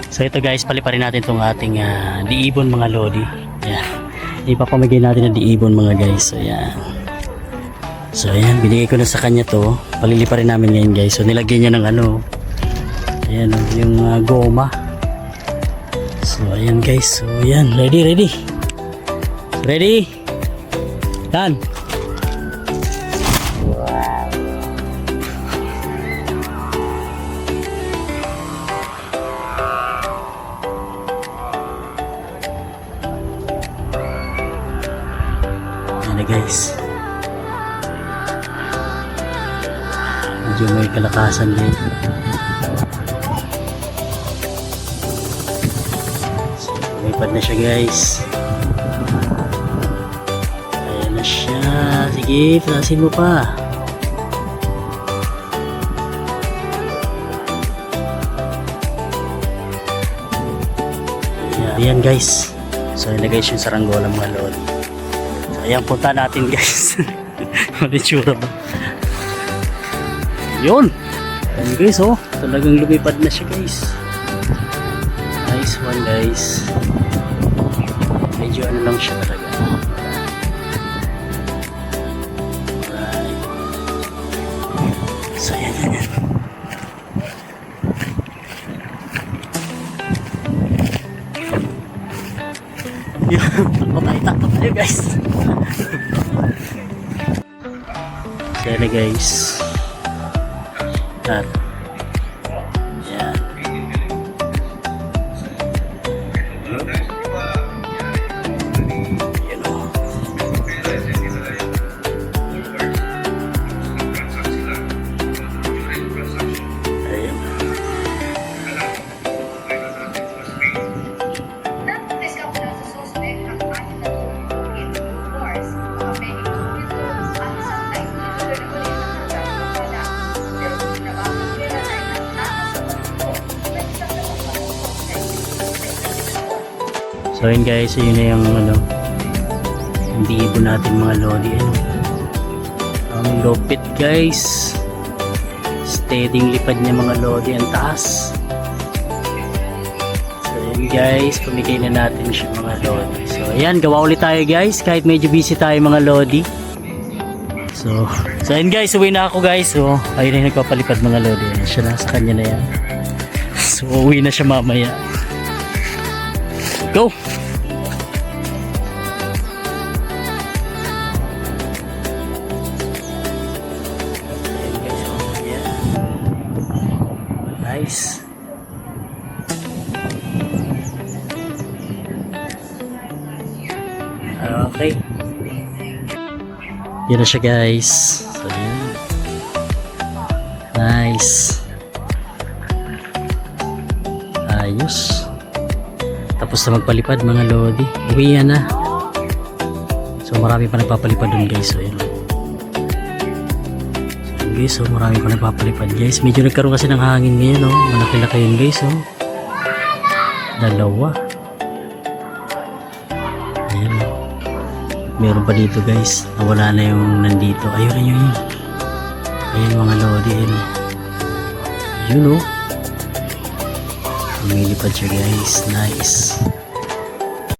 So ito guys, paliparin natin itong ating diibon mga lodi. Yan. Ipapamigay natin ng diibon mga guys. So yan. So ayan, binigay ko na sa kanya to. Paliliparin namin ngayon guys. So nilagyan niya ng ano. Ayan yung goma. So ayan guys. So ayan, ready. Done. Ayan guys, medyo may kalakasan din. So lumipad na siya guys. Ayan na siya. Sige, flashin mo pa. Ayan guys. So ayan na guys yung saranggola mga lodi. Ayan, punta natin guys. Malitsura ba? Yun. Ayan guys, oh. Talagang lumipad na siya guys. Nice one guys. Medyo ano lang siya talaga. Alright. So ayan. Takbo tayo guys. Kaya na guys. At yan. Yan o. Ayan. So yun guys, yun na yung ano, yung diibon natin mga lodi. Ang lupit guys. Steadying lipad niya mga lodi, ang taas. So yun guys, pamigay na natin siya mga lodi. So ayan, gawa ulit tayo guys, kahit medyo busy tayo mga lodi. So yun guys, uwi na ako guys. So ayun na yung nagpapalipad mga lodi. Siya na, sa kanya na yan. So uwi na siya mamaya. Go! Nice. Okay. Yan na siya guys. So yan. Nice. Ayos. Tapos na magpalipad mga lodi. Uwi na. So marami pa nagpapalipad dun guys. So yun. Guys, so marami pa nagpapalipad guys. Medyo nagkaroon kasi ng hangin ngayon, no? Malaki-laki yun guys, oh. Dalawa. Ayan, oh. Meron pa dito guys. Nawala na yung nandito. Ayun. Ayun mga lodi, ayun. Yun, oh. Lumilipad siya guys. Nice.